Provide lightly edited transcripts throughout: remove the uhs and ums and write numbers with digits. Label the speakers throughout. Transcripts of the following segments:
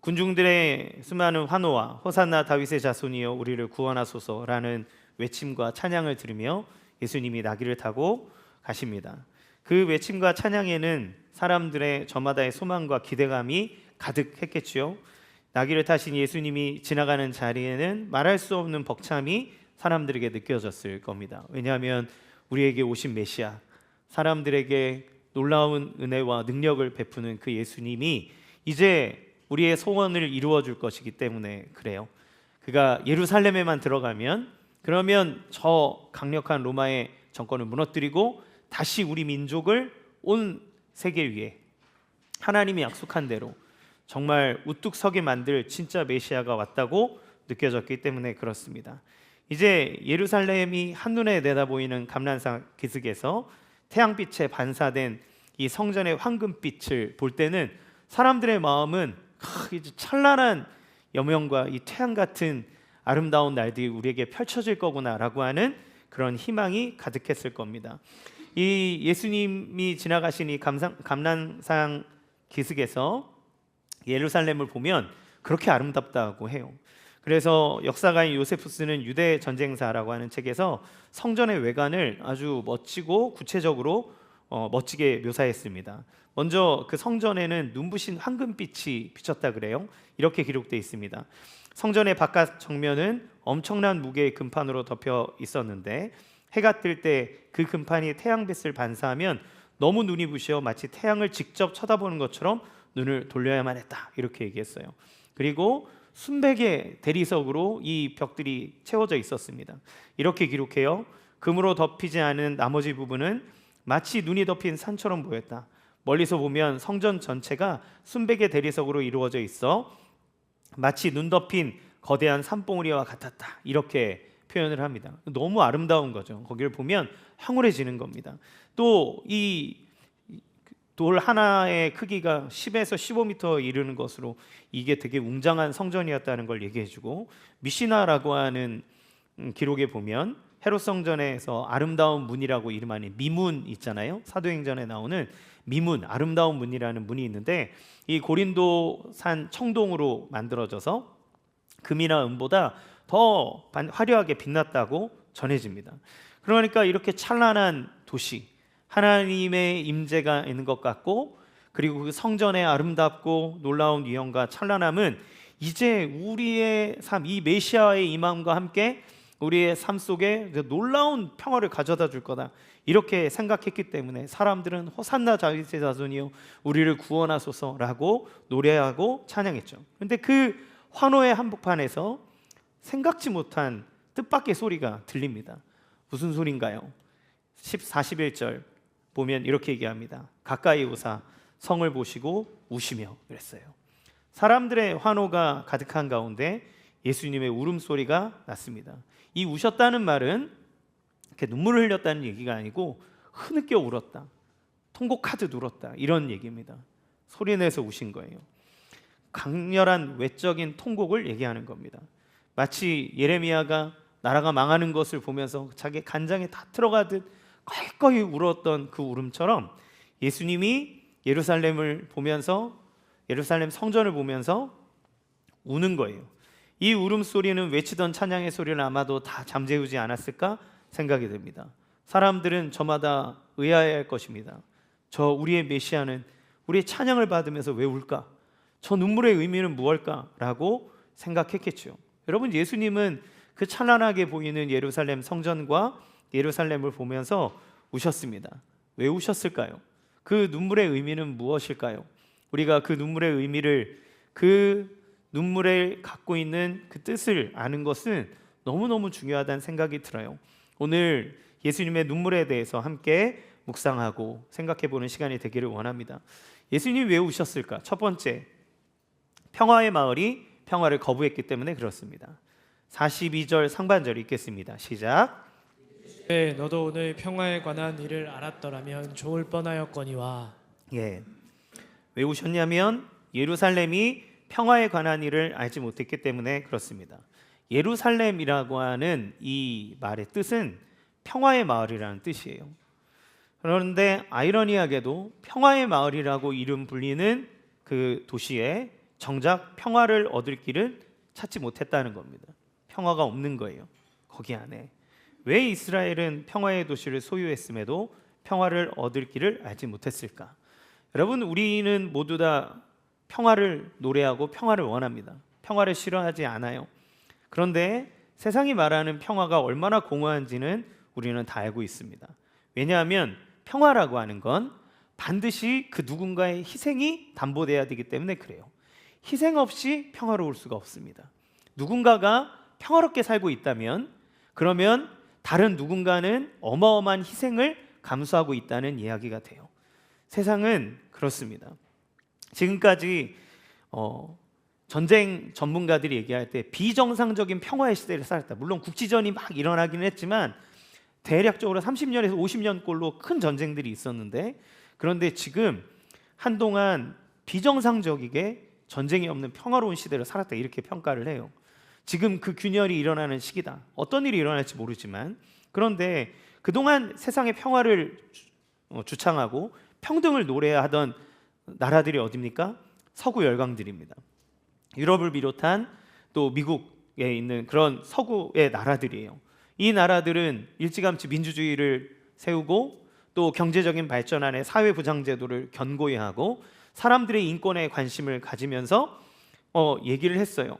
Speaker 1: 군중들의 수많은 환호와 호산나 다윗의 자손이여 우리를 구원하소서라는 외침과 찬양을 들으며 예수님이 나귀를 타고 가십니다. 그 외침과 찬양에는 사람들의 저마다의 소망과 기대감이 가득했겠지요. 나귀를 타신 예수님이 지나가는 자리에는 말할 수 없는 벅참이 사람들에게 느껴졌을 겁니다. 왜냐하면 우리에게 오신 메시아, 사람들에게 놀라운 은혜와 능력을 베푸는 그 예수님이 이제 우리의 소원을 이루어 줄 것이기 때문에 그래요. 그가 예루살렘에만 들어가면 그러면 저 강력한 로마의 정권을 무너뜨리고 다시 우리 민족을 온 세계 위에 하나님이 약속한 대로 정말 우뚝 서게 만들 진짜 메시아가 왔다고 느껴졌기 때문에 그렇습니다. 이제 예루살렘이 한눈에 내다보이는 감람산 기슭에서 태양빛에 반사된 이 성전의 황금빛을 볼 때는 사람들의 마음은 이제 찬란한 여명과 이 태양 같은 아름다운 날들이 우리에게 펼쳐질 거구나라고 하는 그런 희망이 가득했을 겁니다. 이 예수님이 지나가신 이 감람산 기슭에서 예루살렘을 보면 그렇게 아름답다고 해요. 그래서 역사가인 요세푸스는 유대 전쟁사라고 하는 책에서 성전의 외관을 아주 멋지고 구체적으로 멋지게 묘사했습니다. 먼저 그 성전에는 눈부신 황금빛이 비쳤다 그래요. 이렇게 기록되어 있습니다. 성전의 바깥 정면은 엄청난 무게의 금판으로 덮여 있었는데 해가 뜰 때 그 금판이 태양빛을 반사하면 너무 눈이 부시어 마치 태양을 직접 쳐다보는 것처럼 눈을 돌려야만 했다, 이렇게 얘기했어요. 그리고 순백의 대리석으로 이 벽들이 채워져 있었습니다. 이렇게 기록해요. 금으로 덮이지 않은 나머지 부분은 마치 눈이 덮인 산처럼 보였다. 멀리서 보면 성전 전체가 순백의 대리석으로 이루어져 있어 마치 눈 덮인 거대한 산봉우리와 같았다, 이렇게 표현을 합니다. 너무 아름다운 거죠. 거기를 보면 황홀해지는 겁니다. 또 이 돌 하나의 크기가 10에서 15m 이르는 것으로 이게 되게 웅장한 성전이었다는 걸 얘기해주고, 미시나라고 하는 기록에 보면 헤롯 성전에서 아름다운 문이라고 이름하는 미문 있잖아요. 사도행전에 나오는 미문, 아름다운 문이라는 문이 있는데 이 고린도산 청동으로 만들어져서 금이나 은보다 더 화려하게 빛났다고 전해집니다. 그러니까 이렇게 찬란한 도시, 하나님의 임재가 있는 것 같고, 그리고 그 성전의 아름답고 놀라운 위엄과 찬란함은 이제 우리의 삶, 이 메시아의 임함과 함께 우리의 삶 속에 놀라운 평화를 가져다 줄 거다, 이렇게 생각했기 때문에 사람들은 호산나 다윗의 자손이여 우리를 구원하소서라고 노래하고 찬양했죠. 그런데 그 환호의 한복판에서 생각지 못한 뜻밖의 소리가 들립니다. 무슨 소리인가요? 41절 보면 이렇게 얘기합니다. 가까이 오사 성을 보시고 우시며 그랬어요. 사람들의 환호가 가득한 가운데 예수님의 울음소리가 났습니다. 이 우셨다는 말은 이렇게 눈물을 흘렸다는 얘기가 아니고 흐느껴 울었다, 통곡하듯 울었다, 이런 얘기입니다. 소리내서 우신 거예요. 강렬한 외적인 통곡을 얘기하는 겁니다. 마치 예레미야가 나라가 망하는 것을 보면서 자기 간장에 다 들어가듯 껄껄이 울었던 그 울음처럼 예수님이 예루살렘을 보면서, 예루살렘 성전을 보면서 우는 거예요. 이 울음소리는 외치던 찬양의 소리를 아마도 다 잠재우지 않았을까 생각이 듭니다. 사람들은 저마다 의아해할 것입니다. 우리의 메시아는 우리의 찬양을 받으면서 왜 울까? 저 눈물의 의미는 무엇일까? 라고 생각했겠죠. 여러분, 예수님은 그 찬란하게 보이는 예루살렘 성전과 예루살렘을 보면서 우셨습니다. 왜 우셨을까요? 그 눈물의 의미는 무엇일까요? 우리가 그 눈물의 의미를, 그 눈물에 갖고 있는 그 뜻을 아는 것은 너무너무 중요하다는 생각이 들어요. 오늘 예수님의 눈물에 대해서 함께 묵상하고 생각해보는 시간이 되기를 원합니다. 예수님이 왜 우셨을까? 첫 번째, 평화의 마을이 평화를 거부했기 때문에 그렇습니다. 42절 상반절 읽겠습니다. 시작.
Speaker 2: 네, 너도 오늘 평화에 관한 일을 알았더라면 좋을 뻔하였거니와.
Speaker 1: 왜 우셨냐면 예루살렘이 평화에 관한 일을 알지 못했기 때문에 그렇습니다. 예루살렘이라고 하는 이 말의 뜻은 평화의 마을이라는 뜻이에요. 그런데 아이러니하게도 평화의 마을이라고 이름 불리는 그 도시에 정작 평화를 얻을 길을 찾지 못했다는 겁니다. 평화가 없는 거예요. 거기 안에. 왜 이스라엘은 평화의 도시를 소유했음에도 평화를 얻을 길을 알지 못했을까? 여러분, 우리는 모두 다 평화를 노래하고 평화를 원합니다. 평화를 싫어하지 않아요. 그런데 세상이 말하는 평화가 얼마나 공허한지는 우리는 다 알고 있습니다. 왜냐하면 평화라고 하는 건 반드시 그 누군가의 희생이 담보돼야 되기 때문에 그래요. 희생 없이 평화로울 수가 없습니다. 누군가가 평화롭게 살고 있다면 그러면 다른 누군가는 어마어마한 희생을 감수하고 있다는 이야기가 돼요. 세상은 그렇습니다. 지금까지 전쟁 전문가들이 얘기할 때 비정상적인 평화의 시대를 살았다. 물론 국지전이 막 일어나긴 했지만 대략적으로 30년에서 50년 꼴로 큰 전쟁들이 있었는데, 그런데 지금 한동안 비정상적이게 전쟁이 없는 평화로운 시대를 살았다, 이렇게 평가를 해요. 지금 그 균열이 일어나는 시기다. 어떤 일이 일어날지 모르지만, 그런데 그동안 세상의 평화를 주창하고 평등을 노래하던 나라들이 어디입니까? 서구 열강들입니다. 유럽을 비롯한 또 미국에 있는 그런 서구의 나라들이에요. 이 나라들은 일찌감치 민주주의를 세우고 또 경제적인 발전 안에 사회보장제도를 견고히 하고 사람들의 인권에 관심을 가지면서 얘기를 했어요.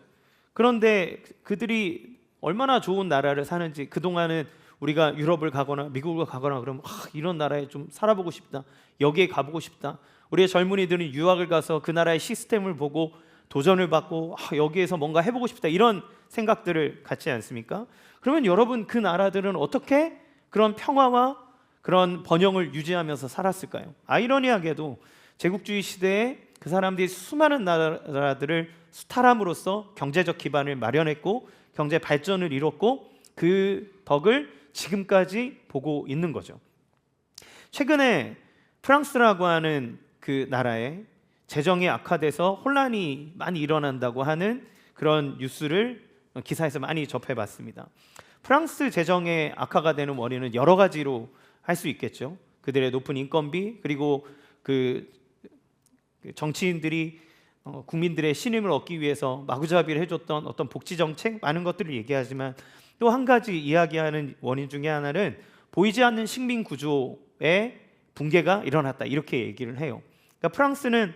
Speaker 1: 그런데 그들이 얼마나 좋은 나라를 사는지, 그동안은 우리가 유럽을 가거나 미국을 가거나 그러면 이런 나라에 좀 살아보고 싶다, 여기에 가보고 싶다. 우리의 젊은이들은 유학을 가서 그 나라의 시스템을 보고 도전을 받고 여기에서 뭔가 해보고 싶다, 이런 생각들을 갖지 않습니까? 그러면 여러분, 그 나라들은 어떻게 그런 평화와 그런 번영을 유지하면서 살았을까요? 아이러니하게도 제국주의 시대에 그 사람들이 수많은 나라들을 수탈함으로써 경제적 기반을 마련했고 경제 발전을 이뤘고 그 덕을 지금까지 보고 있는 거죠. 최근에 프랑스라고 하는 그 나라에 재정이 악화돼서 혼란이 많이 일어난다고 하는 그런 뉴스를 기사에서 많이 접해봤습니다. 프랑스 재정의 악화가 되는 원인은 여러 가지로 할 수 있겠죠. 그들의 높은 인건비, 그리고 그 정치인들이 국민들의 신임을 얻기 위해서 마구잡이를 해줬던 어떤 복지 정책, 많은 것들을 얘기하지만 또 한 가지 이야기하는 원인 중에 하나는 보이지 않는 식민 구조의 붕괴가 일어났다, 이렇게 얘기를 해요. 그러니까 프랑스는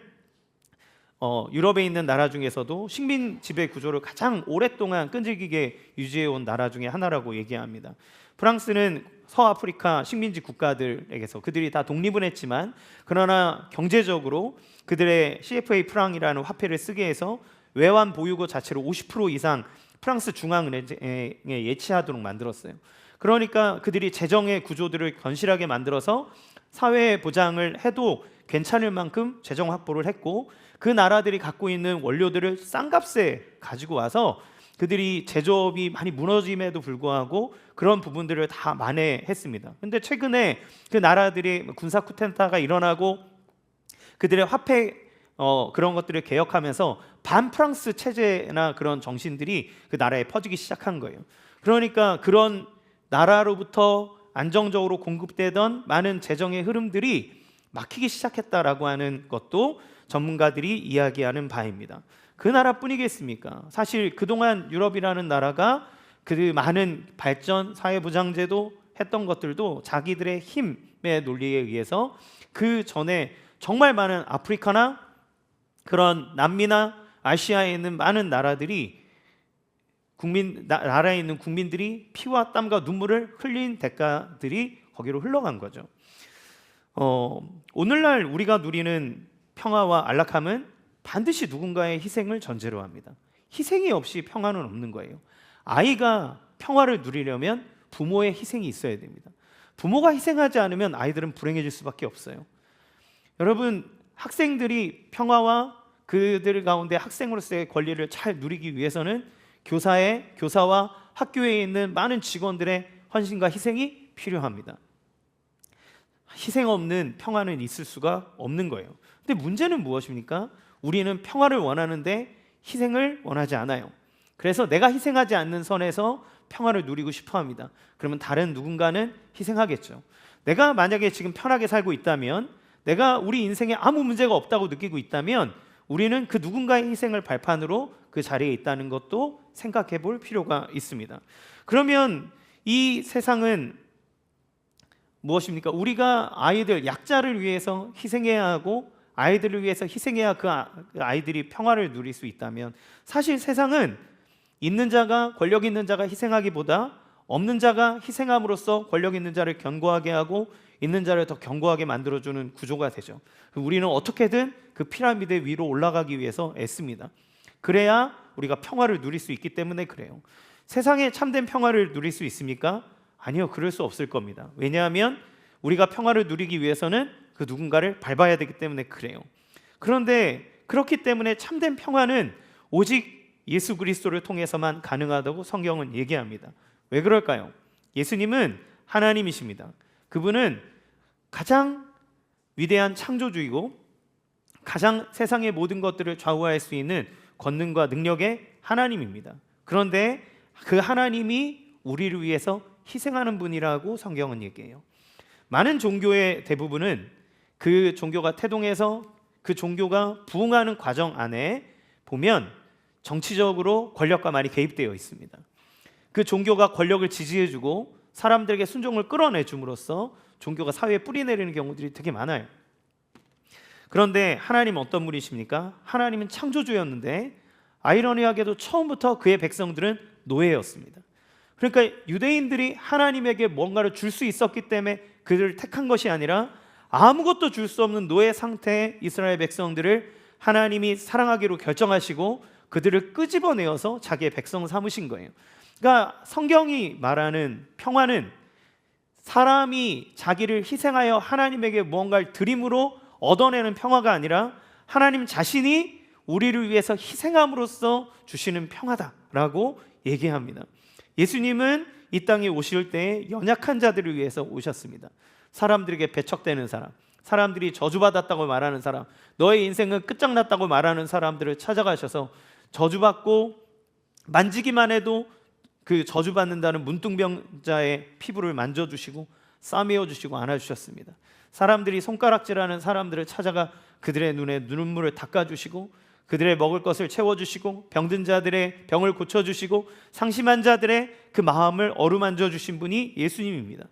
Speaker 1: 유럽에 있는 나라 중에서도 식민 지배 구조를 가장 오랫동안 끈질기게 유지해온 나라 중에 하나라고 얘기합니다. 프랑스는 서아프리카 식민지 국가들에게서 그들이 다 독립은 했지만 그러나 경제적으로 그들의 CFA 프랑이라는 화폐를 쓰게 해서 외환 보유고 자체를 50% 이상 프랑스 중앙은행에 예치하도록 만들었어요. 그러니까 그들이 재정의 구조들을 건실하게 만들어서 사회 보장을 해도 괜찮을 만큼 재정 확보를 했고, 그 나라들이 갖고 있는 원료들을 싼값에 가지고 와서 그들이 제조업이 많이 무너짐에도 불구하고 그런 부분들을 다 만회했습니다. 근데 최근에 그 나라들이 군사 쿠데타가 일어나고 그들의 화폐 그런 것들을 개혁하면서 반프랑스 체제나 그런 정신들이 그 나라에 퍼지기 시작한 거예요. 그러니까 그런 나라로부터 안정적으로 공급되던 많은 재정의 흐름들이 막히기 시작했다라고 하는 것도 전문가들이 이야기하는 바입니다. 그 나라뿐이겠습니까? 사실 그동안 유럽이라는 나라가 그 많은 발전, 사회보장제도 했던 것들도 자기들의 힘의 논리에 의해서 그 전에 정말 많은 아프리카나 그런 남미나 아시아에 있는 많은 나라들이 나라에 있는 국민들이 피와 땀과 눈물을 흘린 대가들이 거기로 흘러간 거죠. 오늘날 우리가 누리는 평화와 안락함은 반드시 누군가의 희생을 전제로 합니다. 희생이 없이 평화는 없는 거예요. 아이가 평화를 누리려면 부모의 희생이 있어야 됩니다. 부모가 희생하지 않으면 아이들은 불행해질 수밖에 없어요. 여러분, 학생들이 평화와 그들 가운데 학생으로서의 권리를 잘 누리기 위해서는 교사와 학교에 있는 많은 직원들의 헌신과 희생이 필요합니다. 희생 없는 평화는 있을 수가 없는 거예요. 근데 문제는 무엇입니까? 우리는 평화를 원하는데 희생을 원하지 않아요. 그래서 내가 희생하지 않는 선에서 평화를 누리고 싶어 합니다. 그러면 다른 누군가는 희생하겠죠. 내가 만약에 지금 편하게 살고 있다면, 내가 우리 인생에 아무 문제가 없다고 느끼고 있다면 우리는 그 누군가의 희생을 발판으로 그 자리에 있다는 것도 생각해 볼 필요가 있습니다. 그러면 이 세상은 무엇입니까? 우리가 아이들, 약자를 위해서 희생해야 하고 아이들을 위해서 희생해야 그 아이들이 평화를 누릴 수 있다면, 사실 세상은 있는 자가, 권력 있는 자가 희생하기보다 없는 자가 희생함으로써 권력 있는 자를 견고하게 하고 있는 자를 더 견고하게 만들어주는 구조가 되죠. 우리는 어떻게든 그 피라미드 위로 올라가기 위해서 애씁니다. 그래야 우리가 평화를 누릴 수 있기 때문에 그래요. 세상에 참된 평화를 누릴 수 있습니까? 아니요, 그럴 수 없을 겁니다. 왜냐하면 우리가 평화를 누리기 위해서는 그 누군가를 밟아야 되기 때문에 그래요. 그런데 그렇기 때문에 참된 평화는 오직 예수 그리스도를 통해서만 가능하다고 성경은 얘기합니다. 왜 그럴까요? 예수님은 하나님이십니다. 그분은 가장 위대한 창조주이고 가장 세상의 모든 것들을 좌우할 수 있는 권능과 능력의 하나님입니다. 그런데 그 하나님이 우리를 위해서 희생하는 분이라고 성경은 얘기해요. 많은 종교의 대부분은 그 종교가 태동해서 그 종교가 부흥하는 과정 안에 보면 정치적으로 권력과 많이 개입되어 있습니다. 그 종교가 권력을 지지해주고 사람들에게 순종을 끌어내줌으로써 종교가 사회에 뿌리내리는 경우들이 되게 많아요. 그런데 하나님은 어떤 분이십니까? 하나님은 창조주였는데 아이러니하게도 처음부터 그의 백성들은 노예였습니다. 그러니까 유대인들이 하나님에게 뭔가를 줄 수 있었기 때문에 그들을 택한 것이 아니라 아무것도 줄 수 없는 노예 상태의 이스라엘 백성들을 하나님이 사랑하기로 결정하시고 그들을 끄집어내어서 자기의 백성 삼으신 거예요. 그러니까 성경이 말하는 평화는 사람이 자기를 희생하여 하나님에게 무언가를 드림으로 얻어내는 평화가 아니라 하나님 자신이 우리를 위해서 희생함으로써 주시는 평화다라고 얘기합니다. 예수님은 이 땅에 오실 때 연약한 자들을 위해서 오셨습니다. 사람들에게 배척되는 사람, 사람들이 저주받았다고 말하는 사람, 너의 인생은 끝장났다고 말하는 사람들을 찾아가셔서 저주받고 만지기만 해도 그 저주받는다는 문둥병자의 피부를 만져주시고 싸매어주시고 안아주셨습니다. 사람들이 손가락질하는 사람들을 찾아가 그들의 눈에 눈물을 닦아주시고 그들의 먹을 것을 채워주시고 병든 자들의 병을 고쳐주시고 상심한 자들의 그 마음을 어루만져 주신 분이 예수님입니다.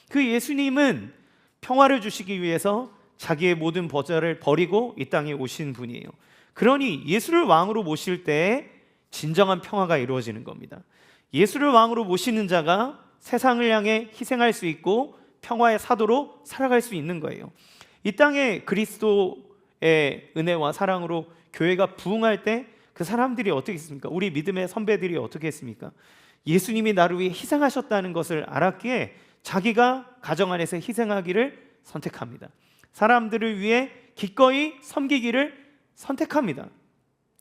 Speaker 1: 그 예수님은 평화를 주시기 위해서 자기의 모든 보좌를 버리고 이 땅에 오신 분이에요. 그러니 예수를 왕으로 모실 때 진정한 평화가 이루어지는 겁니다. 예수를 왕으로 모시는 자가 세상을 향해 희생할 수 있고 평화의 사도로 살아갈 수 있는 거예요. 이 땅에 그리스도의 은혜와 사랑으로 교회가 부흥할 때 그 사람들이 어떻게 했습니까? 우리 믿음의 선배들이 어떻게 했습니까? 예수님이 나를 위해 희생하셨다는 것을 알았기에 자기가 가정 안에서 희생하기를 선택합니다. 사람들을 위해 기꺼이 섬기기를 선택합니다.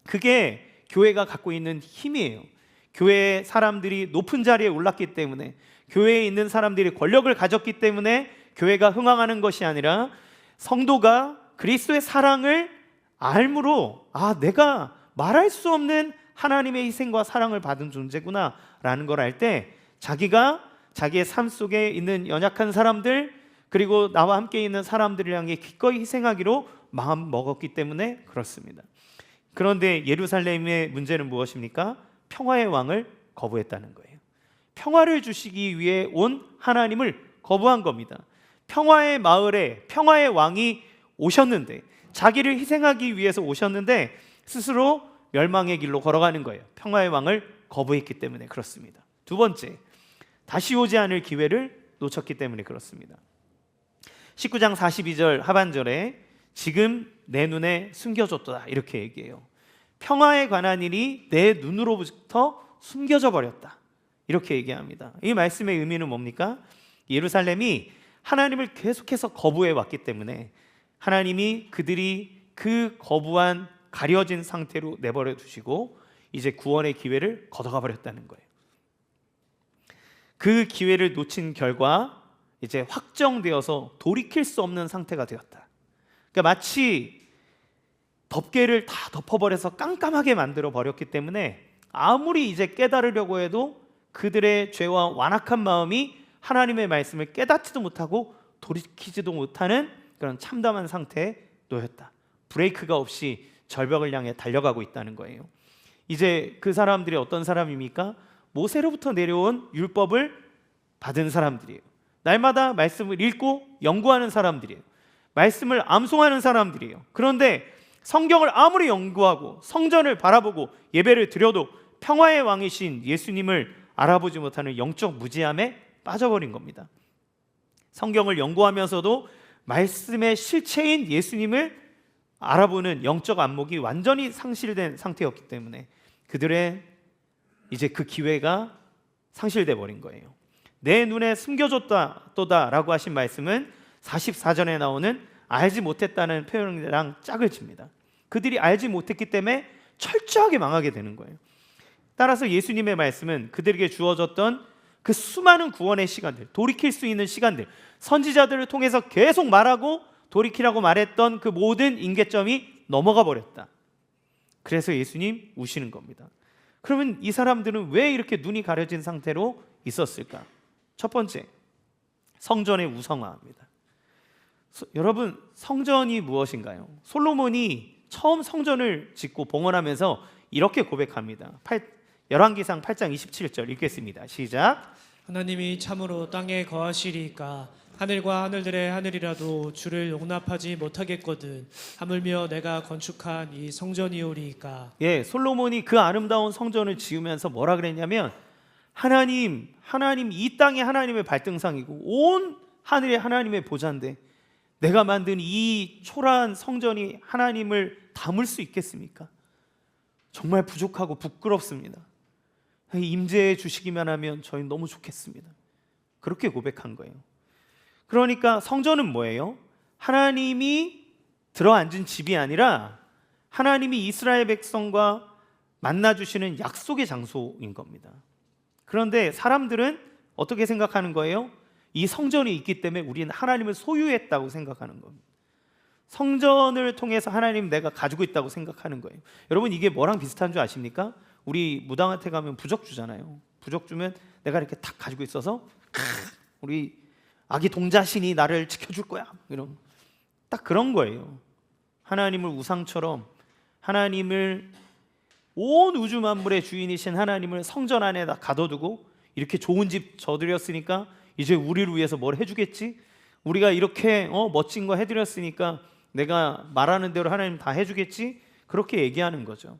Speaker 1: 그게 교회가 갖고 있는 힘이에요. 교회의 사람들이 높은 자리에 올랐기 때문에, 교회에 있는 사람들이 권력을 가졌기 때문에 교회가 흥황하는 것이 아니라 성도가 그리스도의 사랑을 알므로 내가 말할 수 없는 하나님의 희생과 사랑을 받은 존재구나 라는 걸 알 때 자기가 자기의 삶 속에 있는 연약한 사람들 그리고 나와 함께 있는 사람들을 향해 기꺼이 희생하기로 마음 먹었기 때문에 그렇습니다. 그런데 예루살렘의 문제는 무엇입니까? 평화의 왕을 거부했다는 거예요. 평화를 주시기 위해 온 하나님을 거부한 겁니다. 평화의 마을에 평화의 왕이 오셨는데, 자기를 희생하기 위해서 오셨는데 스스로 멸망의 길로 걸어가는 거예요. 평화의 왕을 거부했기 때문에 그렇습니다. 두 번째, 다시 오지 않을 기회를 놓쳤기 때문에 그렇습니다. 19장 42절 하반절에 지금 내 눈에 숨겨졌다 이렇게 얘기해요. 평화에 관한 일이 내 눈으로부터 숨겨져 버렸다 이렇게 얘기합니다. 이 말씀의 의미는 뭡니까? 예루살렘이 하나님을 계속해서 거부해 왔기 때문에 하나님이 그들이 그 거부한 가려진 상태로 내버려 두시고 이제 구원의 기회를 걷어가 버렸다는 거예요. 그 기회를 놓친 결과 이제 확정되어서 돌이킬 수 없는 상태가 되었다. 그러니까 마치 덮개를 다 덮어버려서 깜깜하게 만들어 버렸기 때문에 아무리 이제 깨달으려고 해도 그들의 죄와 완악한 마음이 하나님의 말씀을 깨닫지도 못하고 돌이키지도 못하는 그런 참담한 상태에 놓였다. 브레이크가 없이 절벽을 향해 달려가고 있다는 거예요. 이제 그 사람들이 어떤 사람입니까? 모세로부터 내려온 율법을 받은 사람들이에요. 날마다 말씀을 읽고 연구하는 사람들이에요. 말씀을 암송하는 사람들이에요. 그런데 성경을 아무리 연구하고 성전을 바라보고 예배를 드려도 평화의 왕이신 예수님을 알아보지 못하는 영적 무지함에 빠져버린 겁니다. 성경을 연구하면서도 말씀의 실체인 예수님을 알아보는 영적 안목이 완전히 상실된 상태였기 때문에 그들의 이제 그 기회가 상실돼 버린 거예요. 내 눈에 숨겨졌다라고 하신 말씀은 44절에 나오는 알지 못했다는 표현이랑 짝을 칩니다. 그들이 알지 못했기 때문에 철저하게 망하게 되는 거예요. 따라서 예수님의 말씀은 그들에게 주어졌던 그 수많은 구원의 시간들, 돌이킬 수 있는 시간들, 선지자들을 통해서 계속 말하고 돌이키라고 말했던 그 모든 임계점이 넘어가 버렸다. 그래서 예수님 우시는 겁니다. 그러면 이 사람들은 왜 이렇게 눈이 가려진 상태로 있었을까? 첫 번째, 성전의 우상화입니다. 여러분, 성전이 무엇인가요? 솔로몬이 처음 성전을 짓고 봉헌하면서 이렇게 고백합니다. 열왕기상 8장 27절 읽겠습니다. 시작.
Speaker 2: 하나님이 참으로 땅에 거하시리이까 하늘과 하늘들의 하늘이라도 주를 용납하지 못하겠거든 하물며 내가 건축한 이 성전이오리이까.
Speaker 1: 예, 솔로몬이 그 아름다운 성전을 지으면서 뭐라 그랬냐면 하나님 이 땅이 하나님의 발등상이고 온 하늘이 하나님의 보좌인데 내가 만든 이 초라한 성전이 하나님을 담을 수 있겠습니까? 정말 부족하고 부끄럽습니다. 임재해 주시기만 하면 저희는 너무 좋겠습니다. 그렇게 고백한 거예요. 그러니까 성전은 뭐예요? 하나님이 들어앉은 집이 아니라 하나님이 이스라엘 백성과 만나주시는 약속의 장소인 겁니다. 그런데 사람들은 어떻게 생각하는 거예요? 이 성전이 있기 때문에 우리는 하나님을 소유했다고 생각하는 겁니다. 성전을 통해서 하나님 내가 가지고 있다고 생각하는 거예요. 여러분, 이게 뭐랑 비슷한 줄 아십니까? 우리 무당한테 가면 부적 주잖아요. 부적 주면 내가 이렇게 탁 가지고 있어서 우리 아기 동자신이 나를 지켜줄 거야, 이런 딱 그런 거예요. 하나님을 우상처럼, 하나님을 온 우주 만물의 주인이신 하나님을 성전 안에다 가둬두고 이렇게 좋은 집 져드렸으니까 이제 우리를 위해서 뭘 해주겠지? 우리가 이렇게 멋진 거 해드렸으니까 내가 말하는 대로 하나님 다 해주겠지? 그렇게 얘기하는 거죠.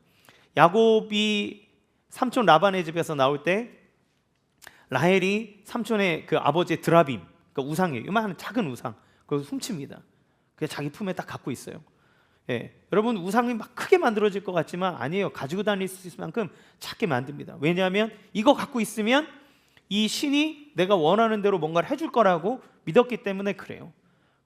Speaker 1: 야곱이 삼촌 라반의 집에서 나올 때 라헬이 삼촌의 그 아버지의 드라빔, 그러니까 우상이에요. 이만한 작은 우상, 그걸 훔칩니다. 그게 자기 품에 딱 갖고 있어요. 예, 여러분, 우상이 막 크게 만들어질 것 같지만 아니에요. 가지고 다닐 수 있을 만큼 작게 만듭니다. 왜냐하면 이거 갖고 있으면 이 신이 내가 원하는 대로 뭔가를 해줄 거라고 믿었기 때문에 그래요.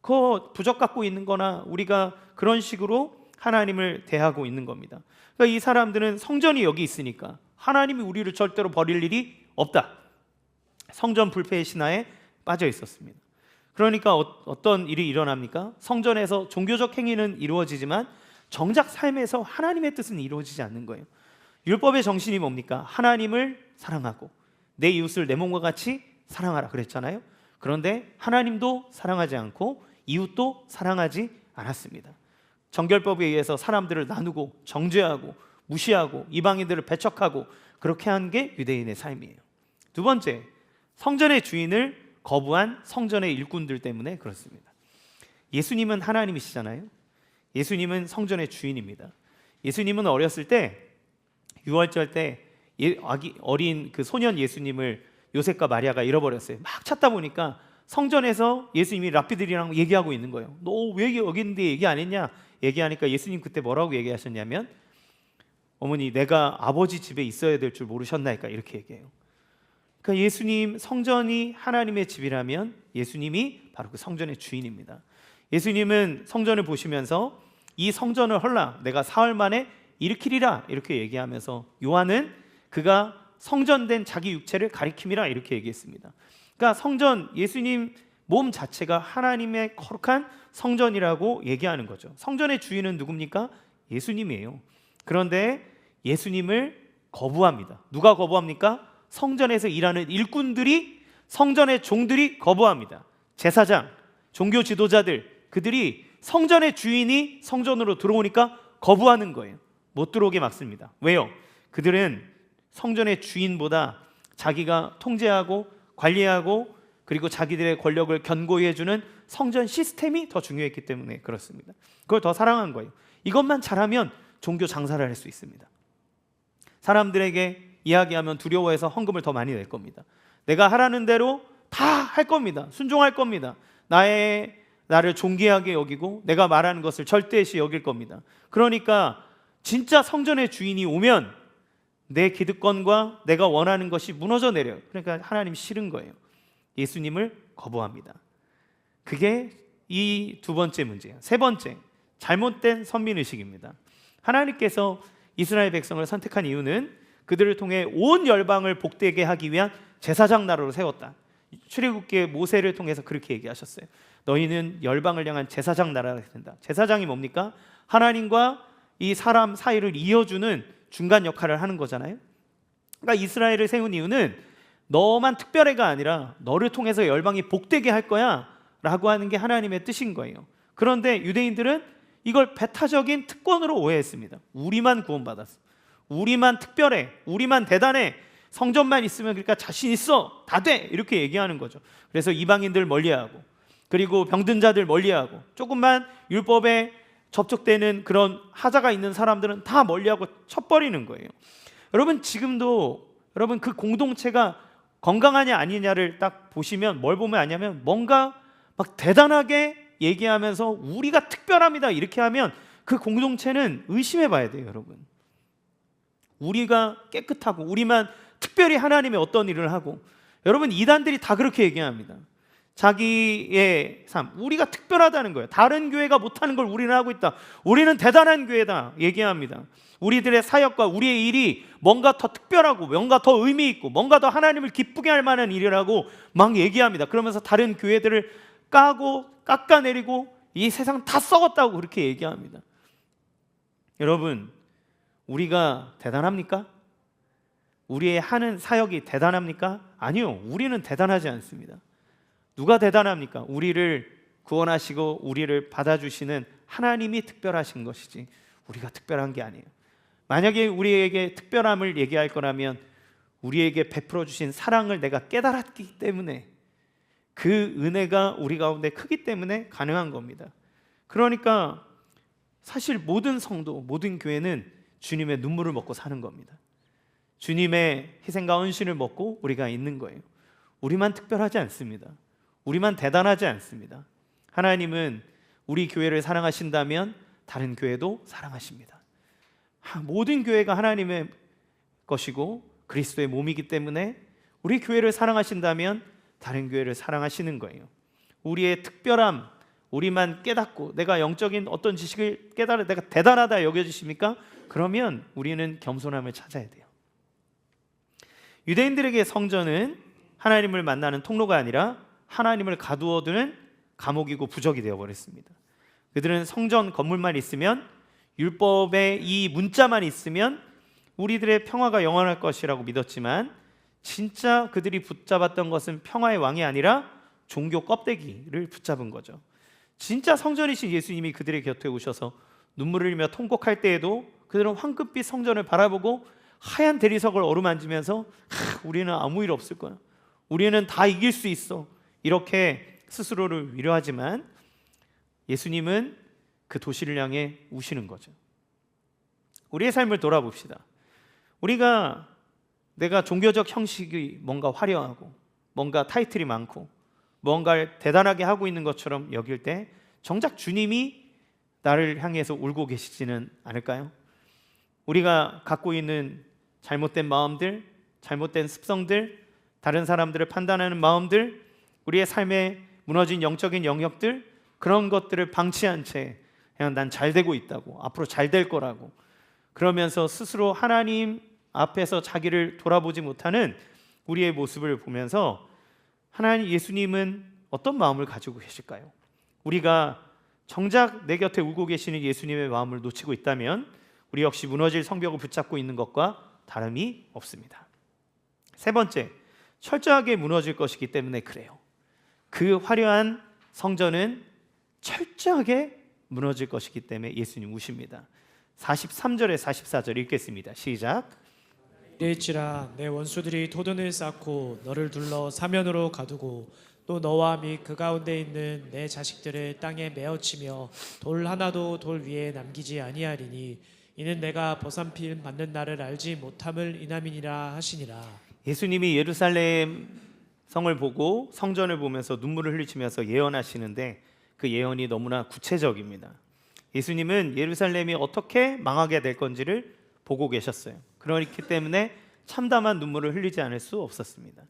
Speaker 1: 그 부적 갖고 있는 거나 우리가 그런 식으로 하나님을 대하고 있는 겁니다. 그러니까 이 사람들은 성전이 여기 있으니까 하나님이 우리를 절대로 버릴 일이 없다. 성전 불패의 신화에 빠져 있었습니다. 그러니까 어떤 일이 일어납니까? 성전에서 종교적 행위는 이루어지지만 정작 삶에서 하나님의 뜻은 이루어지지 않는 거예요. 율법의 정신이 뭡니까? 하나님을 사랑하고 내 이웃을 내 몸과 같이 사랑하라 그랬잖아요. 그런데 하나님도 사랑하지 않고 이웃도 사랑하지 않았습니다. 정결법에 의해서 사람들을 나누고 정죄하고 무시하고 이방인들을 배척하고 그렇게 한 게 유대인의 삶이에요. 두 번째, 성전의 주인을 거부한 성전의 일꾼들 때문에 그렇습니다. 예수님은 하나님이시잖아요. 예수님은 성전의 주인입니다. 예수님은 어렸을 때 유월절 때 어린 그 소년 예수님을 요셉과 마리아가 잃어버렸어요. 막 찾다 보니까 성전에서 예수님이 랍비들이랑 얘기하고 있는 거예요. 너 왜 여기 있는데 얘기 안 했냐? 얘기하니까 예수님 그때 뭐라고 얘기하셨냐면 어머니, 내가 아버지 집에 있어야 될 줄 모르셨나이까, 이렇게 얘기해요. 그러니까 예수님, 성전이 하나님의 집이라면 예수님이 바로 그 성전의 주인입니다. 예수님은 성전을 보시면서 이 성전을 헐라 내가 사흘 만에 일으키리라 이렇게 얘기하면서 요한은 그가 성전된 자기 육체를 가리킴이라 이렇게 얘기했습니다. 그러니까 성전, 예수님 몸 자체가 하나님의 거룩한 성전이라고 얘기하는 거죠. 성전의 주인은 누굽니까? 예수님이에요. 그런데 예수님을 거부합니다. 누가 거부합니까? 성전에서 일하는 일꾼들이, 성전의 종들이 거부합니다. 제사장, 종교 지도자들, 그들이 성전의 주인이 성전으로 들어오니까 거부하는 거예요. 못 들어오게 막습니다. 왜요? 그들은 성전의 주인보다 자기가 통제하고 관리하고 그리고 자기들의 권력을 견고히 해주는 성전 시스템이 더 중요했기 때문에 그렇습니다. 그걸 더 사랑한 거예요. 이것만 잘하면 종교 장사를 할 수 있습니다. 사람들에게 이야기하면 두려워해서 헌금을 더 많이 낼 겁니다. 내가 하라는 대로 다 할 겁니다. 순종할 겁니다. 나를 존귀하게 여기고 내가 말하는 것을 절대시 여길 겁니다. 그러니까 진짜 성전의 주인이 오면 내 기득권과 내가 원하는 것이 무너져 내려요. 그러니까 하나님 싫은 거예요. 예수님을 거부합니다. 그게 이 두 번째 문제예요. 세 번째, 잘못된 선민의식입니다. 하나님께서 이스라엘 백성을 선택한 이유는 그들을 통해 온 열방을 복되게 하기 위한 제사장 나라로 세웠다. 출애굽기에 모세를 통해서 그렇게 얘기하셨어요. 너희는 열방을 향한 제사장 나라가 된다. 제사장이 뭡니까? 하나님과 이 사람 사이를 이어주는 중간 역할을 하는 거잖아요. 그러니까 이스라엘을 세운 이유는 너만 특별해가 아니라 너를 통해서 열방이 복되게 할 거야 라고 하는 게 하나님의 뜻인 거예요. 그런데 유대인들은 이걸 배타적인 특권으로 오해했습니다. 우리만 구원받았어, 우리만 특별해, 우리만 대단해, 성전만 있으면 그러니까 자신 있어, 다 돼, 이렇게 얘기하는 거죠. 그래서 이방인들 멀리하고 그리고 병든 자들 멀리하고 조금만 율법에 접촉되는 그런 하자가 있는 사람들은 다 멀리하고 쳐버리는 거예요. 여러분 지금도 여러분 그 공동체가 건강하냐 아니냐를 딱 보시면 뭘 보면 아냐면 뭔가 막 대단하게 얘기하면서 우리가 특별합니다 이렇게 하면 그 공동체는 의심해 봐야 돼요. 여러분 우리가 깨끗하고 우리만 특별히 하나님의 어떤 일을 하고, 여러분 이단들이 다 그렇게 얘기합니다. 자기의 삶, 우리가 특별하다는 거예요. 다른 교회가 못하는 걸 우리는 하고 있다, 우리는 대단한 교회다 얘기합니다. 우리들의 사역과 우리의 일이 뭔가 더 특별하고 뭔가 더 의미 있고 뭔가 더 하나님을 기쁘게 할 만한 일이라고 막 얘기합니다. 그러면서 다른 교회들을 까고 깎아내리고 이 세상 다 썩었다고 그렇게 얘기합니다. 여러분 우리가 대단합니까? 우리의 하는 사역이 대단합니까? 아니요, 우리는 대단하지 않습니다. 누가 대단합니까? 우리를 구원하시고 우리를 받아주시는 하나님이 특별하신 것이지 우리가 특별한 게 아니에요. 만약에 우리에게 특별함을 얘기할 거라면 우리에게 베풀어 주신 사랑을 내가 깨달았기 때문에, 그 은혜가 우리 가운데 크기 때문에 가능한 겁니다. 그러니까 사실 모든 성도, 모든 교회는 주님의 눈물을 먹고 사는 겁니다. 주님의 희생과 헌신을 먹고 우리가 있는 거예요. 우리만 특별하지 않습니다. 우리만 대단하지 않습니다. 하나님은 우리 교회를 사랑하신다면 다른 교회도 사랑하십니다. 모든 교회가 하나님의 것이고 그리스도의 몸이기 때문에 우리 교회를 사랑하신다면 다른 교회를 사랑하시는 거예요. 우리의 특별함, 우리만 깨닫고 내가 영적인 어떤 지식을 깨달아 내가 대단하다 여겨지십니까? 그러면 우리는 겸손함을 찾아야 돼요. 유대인들에게 성전은 하나님을 만나는 통로가 아니라 하나님을 가두어두는 감옥이고 부적이 되어버렸습니다. 그들은 성전 건물만 있으면, 율법의 이 문자만 있으면 우리들의 평화가 영원할 것이라고 믿었지만, 진짜 그들이 붙잡았던 것은 평화의 왕이 아니라 종교 껍데기를 붙잡은 거죠. 진짜 성전이신 예수님이 그들의 곁에 오셔서 눈물을 흘리며 통곡할 때에도 그들은 황금빛 성전을 바라보고 하얀 대리석을 어루만지면서 우리는 아무 일 없을 거야, 우리는 다 이길 수 있어, 이렇게 스스로를 위로하지만 예수님은 그 도시를 향해 우시는 거죠. 우리의 삶을 돌아봅시다. 내가 종교적 형식이 뭔가 화려하고 뭔가 타이틀이 많고 뭔가를 대단하게 하고 있는 것처럼 여길 때 정작 주님이 나를 향해서 울고 계시지는 않을까요? 우리가 갖고 있는 잘못된 마음들, 잘못된 습성들, 다른 사람들을 판단하는 마음들, 우리의 삶에 무너진 영적인 영역들, 그런 것들을 방치한 채 그냥 난 잘 되고 있다고, 앞으로 잘 될 거라고 그러면서 스스로 하나님 앞에서 자기를 돌아보지 못하는 우리의 모습을 보면서 하나님, 예수님은 어떤 마음을 가지고 계실까요? 우리가 정작 내 곁에 울고 계시는 예수님의 마음을 놓치고 있다면 우리 역시 무너질 성벽을 붙잡고 있는 것과 다름이 없습니다. 세 번째, 철저하게 무너질 것이기 때문에 그래요. 그 화려한 성전은 철저하게 무너질 것이기 때문에 예수님 우십니다. 43절에 44절 읽겠습니다. 시작.
Speaker 2: 이랬지라 내 원수들이 토든을 쌓고 너를 둘러 사면으로 가두고 또 너와 및 그 가운데 있는 내 자식들을 땅에 메어치며 돌 하나도 돌 위에 남기지 아니하리니 이는 내가 보살핌 받는 날을 알지 못함을 인함이니라 하시니라.
Speaker 1: 예수님이 예루살렘 성을 보고 성전을 보면서 눈물을 흘리시면서 예언하시는데 그 예언이 너무나 구체적입니다. 예수님은 예루살렘이 어떻게 망하게 될 건지를 보고 계셨어요. 그렇기 때문에 참담한 눈물을 흘리지 않을 수 없었습니다.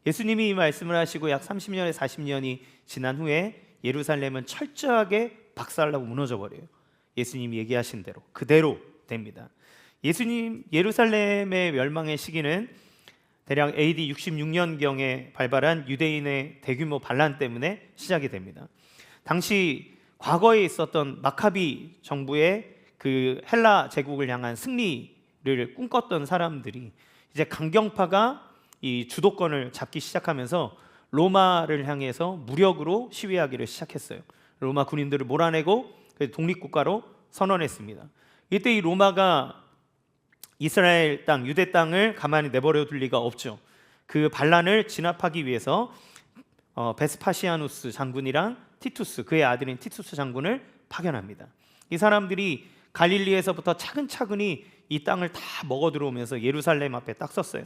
Speaker 1: 예수님이 이 말씀을 하시고 약 30년에 40년이 지난 후에 예루살렘은 철저하게 박살나고 무너져 버려요. 예수님이 얘기하신 대로 그대로 됩니다. 예수님 예루살렘의 멸망의 시기는 대략 AD 66년경에 발발한 유대인의 대규모 반란 때문에 시작이 됩니다. 당시 과거에 있었던 마카비 정부의 그 헬라 제국을 향한 승리를 꿈꿨던 사람들이 이제 강경파가 이 주도권을 잡기 시작하면서 로마를 향해서 무력으로 시위하기를 시작했어요. 로마 군인들을 몰아내고 독립국가로 선언했습니다. 이때 이 로마가 이스라엘 땅, 유대 땅을 가만히 내버려 둘 리가 없죠. 그 반란을 진압하기 위해서 베스파시아누스 장군이랑 티투스, 그의 아들인 티투스 장군을 파견합니다. 이 사람들이 갈릴리에서부터 차근차근히 이 땅을 다 먹어 들어오면서 예루살렘 앞에 딱 섰어요.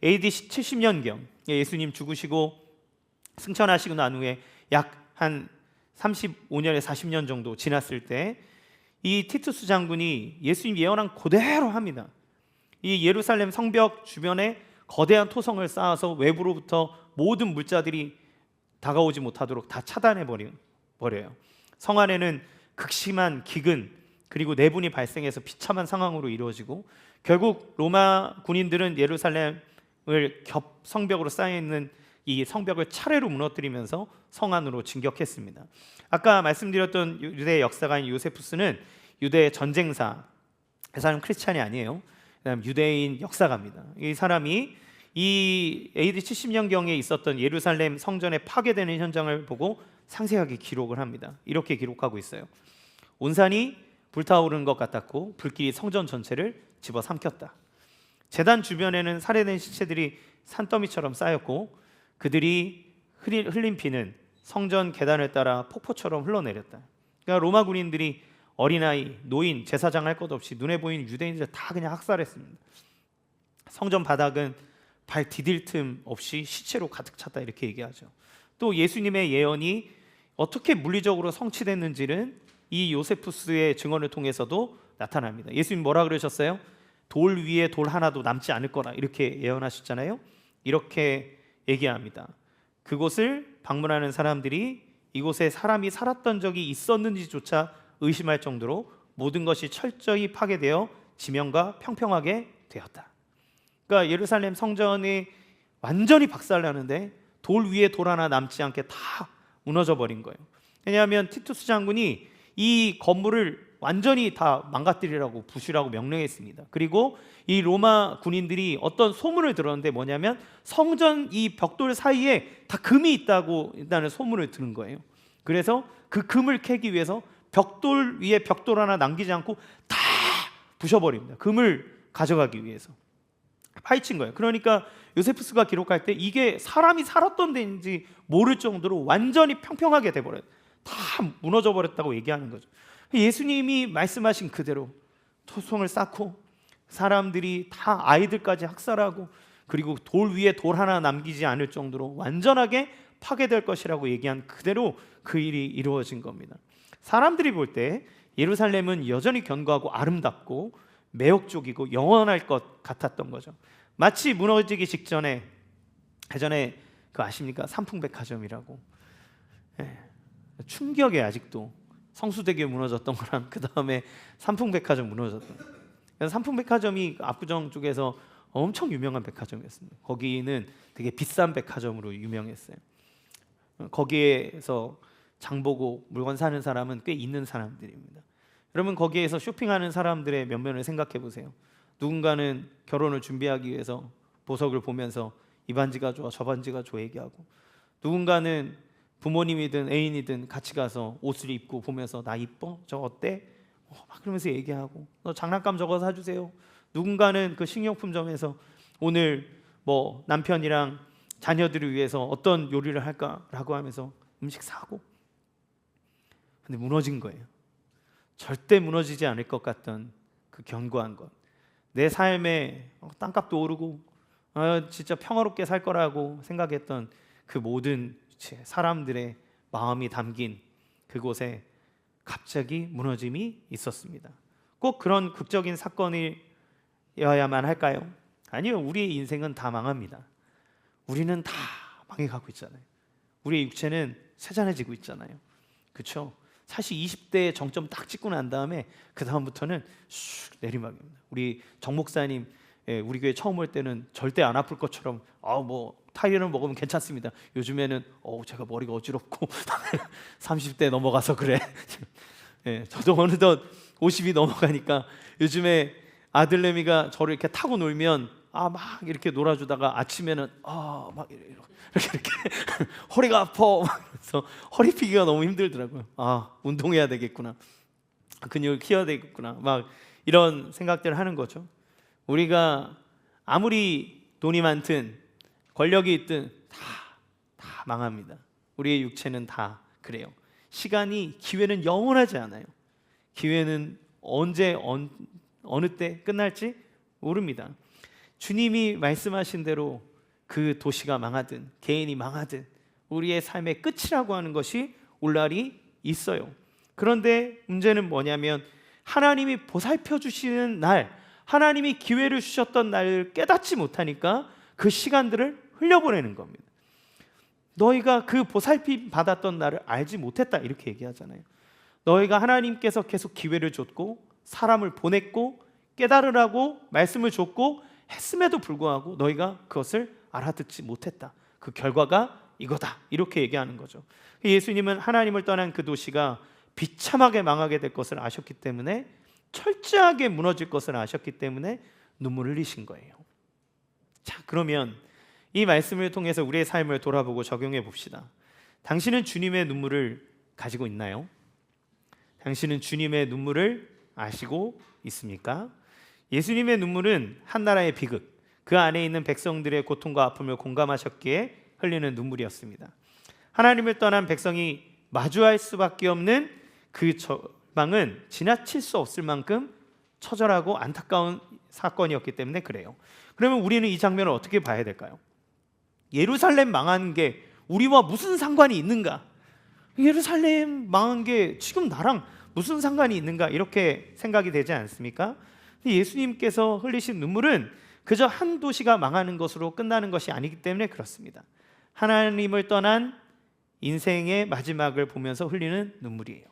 Speaker 1: AD 70년경 예수님 죽으시고 승천하시고 난 후에 약 한 35년에 40년 정도 지났을 때 이 티투스 장군이 예수님 예언한 그대로 합니다. 이 예루살렘 성벽 주변에 거대한 토성을 쌓아서 외부로부터 모든 물자들이 다가오지 못하도록 다 차단해 버려요. 성 안에는 극심한 기근 그리고 내분이 발생해서 비참한 상황으로 이루어지고 결국 로마 군인들은 예루살렘을 성벽으로 쌓여 있는 이 성벽을 차례로 무너뜨리면서 성 안으로 진격했습니다. 아까 말씀드렸던 유대 역사가인 요세푸스는 유대 전쟁사, 이 사람은 크리스찬이 아니에요. 그다음 유대인 역사가입니다. 이 사람이 이 AD 70년경에 있었던 예루살렘 성전의 파괴되는 현장을 보고 상세하게 기록을 합니다. 이렇게 기록하고 있어요. 온 산이 불타오르는 것 같았고 불길이 성전 전체를 집어삼켰다. 제단 주변에는 살해된 시체들이 산더미처럼 쌓였고 그들이 흘린 피는 성전 계단을 따라 폭포처럼 흘러내렸다. 그러니까 로마 군인들이 어린아이, 노인, 제사장 할 것 없이 눈에 보이는 유대인들 다 그냥 학살했습니다. 성전 바닥은 발 디딜 틈 없이 시체로 가득 찼다 이렇게 얘기하죠. 또 예수님의 예언이 어떻게 물리적으로 성취됐는지는 이 요세푸스의 증언을 통해서도 나타납니다. 예수님 뭐라 그러셨어요? 돌 위에 돌 하나도 남지 않을 거라 이렇게 예언하셨잖아요. 이렇게 얘기합니다. 그곳을 방문하는 사람들이 이곳에 사람이 살았던 적이 있었는지조차 의심할 정도로 모든 것이 철저히 파괴되어 지면과 평평하게 되었다. 그러니까 예루살렘 성전이 완전히 박살나는데 돌 위에 돌 하나 남지 않게 다 무너져 버린 거예요. 왜냐하면 티투스 장군이 이 건물을 완전히 다 망가뜨리라고 부수라고 명령했습니다. 그리고 이 로마 군인들이 어떤 소문을 들었는데 뭐냐면 성전 이 벽돌 사이에 다 금이 있다고 일단은 소문을 들은 거예요. 그래서 그 금을 캐기 위해서 벽돌 위에 벽돌 하나 남기지 않고 다 부셔버립니다. 금을 가져가기 위해서 파헤친 거예요. 그러니까 요세푸스가 기록할 때 이게 사람이 살았던 데인지 모를 정도로 완전히 평평하게 돼버려요. 다 무너져 버렸다고 얘기하는 거죠. 예수님이 말씀하신 그대로 토성을 쌓고 사람들이 다 아이들까지 학살하고 그리고 돌 위에 돌 하나 남기지 않을 정도로 완전하게 파괴될 것이라고 얘기한 그대로 그 일이 이루어진 겁니다. 사람들이 볼 때 예루살렘은 여전히 견고하고 아름답고 매혹적이고 영원할 것 같았던 거죠. 마치 무너지기 직전에 예전에 그 아십니까? 삼풍백화점이라고. 충격에 아직도 성수대교 무너졌던 거랑 그 다음에 삼풍백화점 무너졌던. 삼풍백화점이 압구정 쪽에서 엄청 유명한 백화점이었습니다. 거기는 되게 비싼 백화점으로 유명했어요. 거기에서 장 보고 물건 사는 사람은 꽤 있는 사람들입니다. 여러분 거기에서 쇼핑하는 사람들의 면면을 생각해 보세요. 누군가는 결혼을 준비하기 위해서 보석을 보면서 이 반지가 좋아 저 반지가 좋아 얘기하고 누군가는 부모님이든 애인이든 같이 가서 옷을 입고 보면서 나 이뻐? 저 어때? 막 그러면서 얘기하고, 너 장난감 저거 사주세요. 누군가는 그 식료품점에서 오늘 뭐 남편이랑 자녀들을 위해서 어떤 요리를 할까라고 하면서 음식 사고. 근데 무너진 거예요. 절대 무너지지 않을 것 같던 그 견고한 것, 내 삶에 땅값도 오르고 진짜 평화롭게 살 거라고 생각했던 그 모든 사람들의 마음이 담긴 그곳에 갑자기 무너짐이 있었습니다. 꼭 그런 극적인 사건이어야만 할까요? 아니요. 우리의 인생은 다 망합니다. 우리는 다 망해가고 있잖아요. 우리의 육체는 세잔해지고 있잖아요. 그렇죠? 사실 20대에 정점 딱 찍고 난 다음에 그 다음부터는 슉 내리막입니다. 우리 정 목사님 우리 교회 처음 올 때는 절대 안 아플 것처럼 뭐 타이레놀 먹으면 괜찮습니다. 요즘에는 제가 머리가 어지럽고 30대 넘어가서 그래. 저도 어느덧 50이 넘어가니까 요즘에 아들내미가 저를 이렇게 타고 놀면 막 이렇게 놀아주다가 아침에는 막 이렇게 허리가 아파. 그래서 허리 펴기가 너무 힘들더라고요. 운동해야 되겠구나. 근육을 키워야 되겠구나. 막 이런 생각들을 하는 거죠. 우리가 아무리 돈이 많든 권력이 있든 다 망합니다. 우리의 육체는 다 그래요. 시간이, 기회는 영원하지 않아요. 기회는 언제 어느 때 끝날지 모릅니다. 주님이 말씀하신 대로 그 도시가 망하든 개인이 망하든 우리의 삶의 끝이라고 하는 것이 올 날이 있어요. 그런데 문제는 뭐냐면 하나님이 보살펴 주시는 날, 하나님이 기회를 주셨던 날을 깨닫지 못하니까 그 시간들을 흘려보내는 겁니다. 너희가 그 보살핌 받았던 날을 알지 못했다, 이렇게 얘기하잖아요. 너희가 하나님께서 계속 기회를 줬고 사람을 보냈고 깨달으라고 말씀을 줬고 했음에도 불구하고 너희가 그것을 알아듣지 못했다. 그 결과가 이거다, 이렇게 얘기하는 거죠. 예수님은 하나님을 떠난 그 도시가 비참하게 망하게 될 것을 아셨기 때문에, 철저하게 무너질 것을 아셨기 때문에 눈물을 흘리신 거예요. 자, 그러면 이 말씀을 통해서 우리의 삶을 돌아보고 적용해 봅시다. 당신은 주님의 눈물을 가지고 있나요? 당신은 주님의 눈물을 아시고 있습니까? 예수님의 눈물은 한 나라의 비극, 그 안에 있는 백성들의 고통과 아픔을 공감하셨기에 흘리는 눈물이었습니다. 하나님을 떠난 백성이 마주할 수밖에 없는 그 절망은 지나칠 수 없을 만큼 처절하고 안타까운 사건이었기 때문에 그래요. 그러면 우리는 이 장면을 어떻게 봐야 될까요? 예루살렘 망한 게 우리와 무슨 상관이 있는가? 예루살렘 망한 게 지금 나랑 무슨 상관이 있는가? 이렇게 생각이 되지 않습니까? 예수님께서 흘리신 눈물은 그저 한 도시가 망하는 것으로 끝나는 것이 아니기 때문에 그렇습니다. 하나님을 떠난 인생의 마지막을 보면서 흘리는 눈물이에요.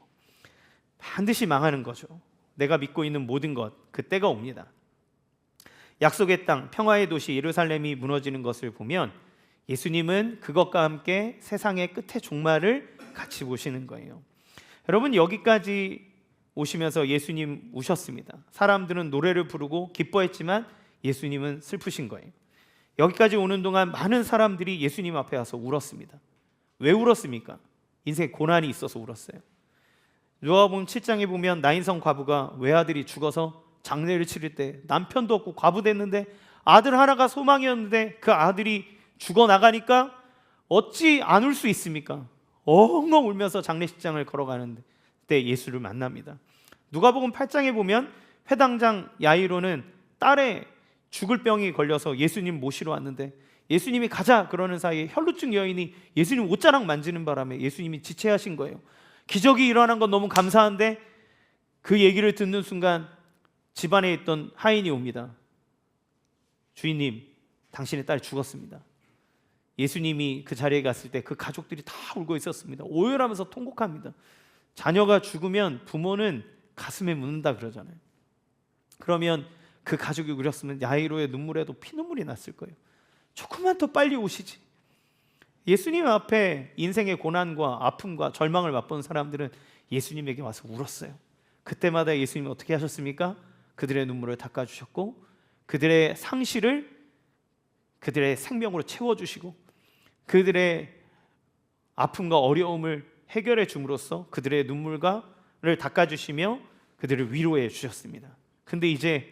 Speaker 1: 반드시 망하는 거죠. 내가 믿고 있는 모든 것, 그 때가 옵니다. 약속의 땅, 평화의 도시 예루살렘이 무너지는 것을 보면 예수님은 그것과 함께 세상의 끝의 종말을 같이 보시는 거예요. 여러분, 여기까지 오시면서 예수님 우셨습니다. 사람들은 노래를 부르고 기뻐했지만 예수님은 슬프신 거예요. 여기까지 오는 동안 많은 사람들이 예수님 앞에 와서 울었습니다. 왜 울었습니까? 인생에 고난이 있어서 울었어요. 누가복음 7장에 보면 나인성 과부가 외아들이 죽어서 장례를 치를 때 남편도 없고 과부됐는데 아들 하나가 소망이었는데 그 아들이 죽어나가니까 어찌 안 울 수 있습니까? 엉엉 울면서 장례식장을 걸어가는데 그때 예수를 만납니다. 누가복음 8장에 보면 회당장 야이로는 딸의 죽을 병이 걸려서 예수님 모시러 왔는데 예수님이 가자 그러는 사이에 혈루증 여인이 예수님 옷자락 만지는 바람에 예수님이 지체하신 거예요. 기적이 일어난 건 너무 감사한데 그 얘기를 듣는 순간 집안에 있던 하인이 옵니다. 주인님, 당신의 딸이 죽었습니다. 예수님이 그 자리에 갔을 때 그 가족들이 다 울고 있었습니다. 오열하면서 통곡합니다. 자녀가 죽으면 부모는 가슴에 묻는다 그러잖아요. 그러면 그 가족이 울었으면 야이로의 눈물에도 피눈물이 났을 거예요. 조금만 더 빨리 오시지. 예수님 앞에 인생의 고난과 아픔과 절망을 맛본 사람들은 예수님에게 와서 울었어요. 그때마다 예수님이 어떻게 하셨습니까? 그들의 눈물을 닦아주셨고 그들의 상실을 그들의 생명으로 채워주시고 그들의 아픔과 어려움을 해결해 줌으로써 그들의 눈물을 닦아주시며 그들을 위로해 주셨습니다. 근데 이제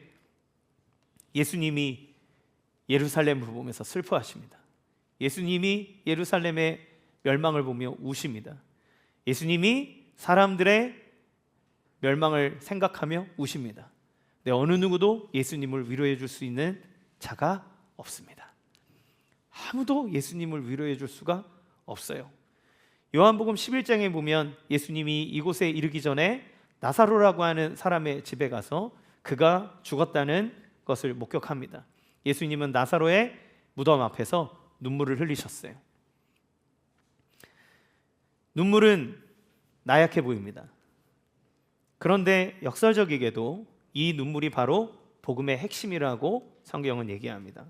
Speaker 1: 예수님이 예루살렘을 보면서 슬퍼하십니다. 예수님이 예루살렘의 멸망을 보며 우십니다. 예수님이 사람들의 멸망을 생각하며 우십니다. 네, 어느 누구도 예수님을 위로해 줄 수 있는 자가 없습니다. 아무도 예수님을 위로해 줄 수가 없어요. 요한복음 11장에 보면 예수님이 이곳에 이르기 전에 나사로라고 하는 사람의 집에 가서 그가 죽었다는 것을 목격합니다. 예수님은 나사로의 무덤 앞에서 눈물을 흘리셨어요. 눈물은 나약해 보입니다. 그런데 역설적이게도 이 눈물이 바로 복음의 핵심이라고 성경은 얘기합니다.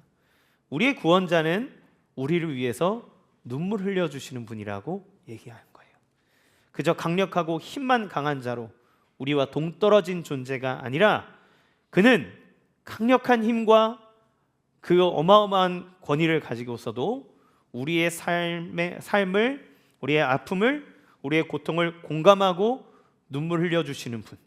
Speaker 1: 우리의 구원자는 우리를 위해서 눈물 흘려주시는 분이라고 얘기하는 거예요. 그저 강력하고 힘만 강한 자로 우리와 동떨어진 존재가 아니라 그는 강력한 힘과 그 어마어마한 권위를 가지고서도 우리의 삶을, 우리의 아픔을, 우리의 고통을 공감하고 눈물 흘려주시는 분,